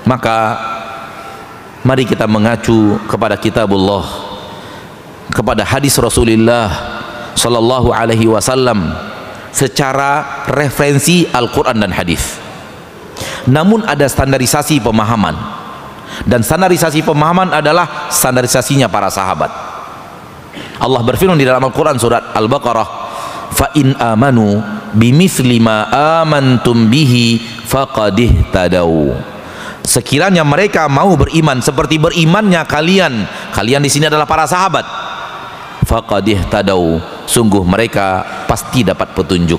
Maka mari kita mengacu kepada kitabullah, kepada hadis Rasulullah sallallahu alaihi wasallam secara referensi Al-Quran dan hadis. Namun ada standarisasi pemahaman, dan standarisasi pemahaman adalah standarisasinya para sahabat. Allah berfirman di dalam Al-Quran surat Al-Baqarah, fa in amanu bimithli ma amantum bihi faqad ihtadaw. Sekiranya mereka mau beriman seperti berimannya kalian di sini adalah para sahabat, faqad ihtadaw, sungguh mereka pasti dapat petunjuk.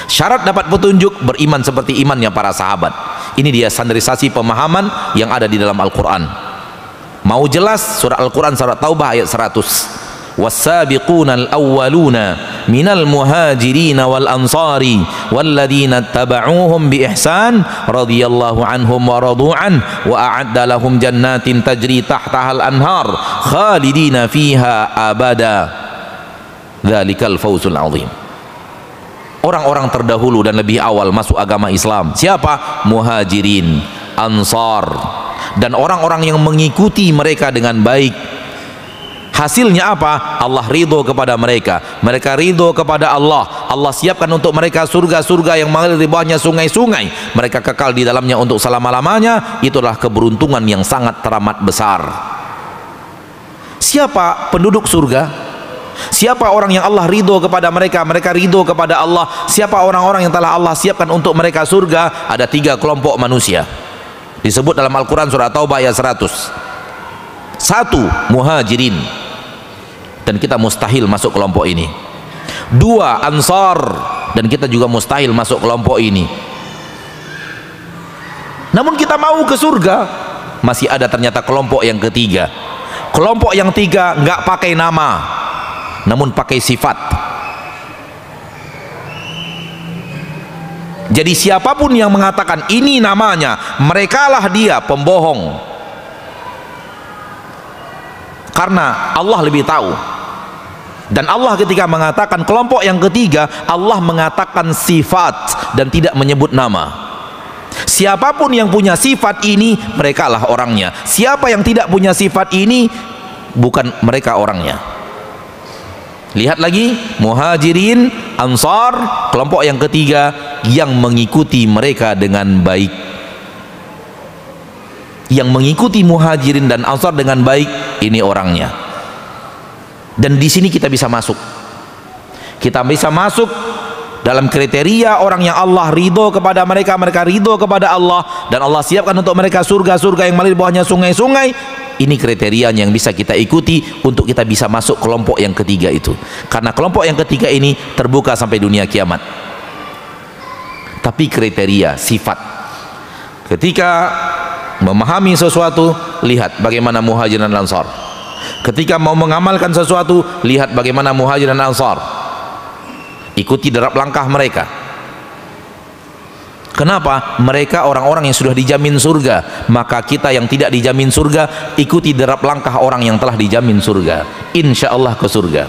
Syarat dapat petunjuk beriman seperti imannya para sahabat. Ini dia standarisasi pemahaman yang ada di dalam Al-Quran. Mau jelas, surah Al-Quran surat Taubah ayat 100, was-sabiquna al-awwaluna minal muhajirin wal ansari walladzina taba'uuhum bi ihsan radhiyallahu anhum wa radu'an wa a'adda lahum jannatin tajri tahtahal anhar khalidina fiha abada dzalikal fawzul azim. Orang-orang terdahulu dan lebih awal masuk agama Islam siapa? Muhajirin, Ansar, dan orang-orang yang mengikuti mereka dengan baik. Hasilnya apa? Allah ridho kepada mereka, mereka ridho kepada Allah. Allah siapkan untuk mereka surga-surga yang mengalir di bawahnya sungai-sungai, mereka kekal di dalamnya untuk selama-lamanya. Itulah keberuntungan yang sangat teramat besar. Siapa penduduk surga? Siapa orang yang Allah ridho kepada mereka, mereka ridho kepada Allah? Siapa orang-orang yang telah Allah siapkan untuk mereka surga? Ada 3 kelompok manusia disebut dalam Al-Quran surah Taubah ayat 100. 1. Muhajirin, dan kita mustahil masuk kelompok ini. 2. Ansar, dan kita juga mustahil masuk kelompok ini. Namun kita mau ke surga. Masih ada ternyata kelompok yang ketiga. Kelompok yang 3 nggak pakai nama, namun pakai sifat. Jadi siapapun yang mengatakan ini namanya, merekalah dia pembohong. Karena Allah lebih tahu. Dan Allah ketika mengatakan kelompok yang ketiga, Allah mengatakan sifat dan tidak menyebut nama. Siapapun yang punya sifat ini, merekalah orangnya. Siapa yang tidak punya sifat ini, bukan mereka orangnya. Lihat lagi, Muhajirin, Ansar, kelompok yang ketiga yang mengikuti mereka dengan baik. Yang mengikuti Muhajirin dan Ansar dengan baik, ini orangnya. Dan di sini kita bisa masuk. Kita bisa masuk dalam kriteria orang yang Allah ridho kepada mereka, mereka ridho kepada Allah, dan Allah siapkan untuk mereka surga-surga yang mengalir di bawahnya sungai-sungai. Ini kriterianya yang bisa kita ikuti untuk kita bisa masuk kelompok yang ketiga itu. Karena kelompok yang ketiga ini terbuka sampai dunia kiamat. Tapi kriteria, sifat. Ketika memahami sesuatu, lihat bagaimana Muhajirin dan Ansar. Ketika mau mengamalkan sesuatu, lihat bagaimana Muhajirin dan Ansar. Ikuti derap langkah mereka. Kenapa? Mereka orang-orang yang sudah dijamin surga. Maka kita yang tidak dijamin surga, ikuti derap langkah orang yang telah dijamin surga. Insya Allah ke surga.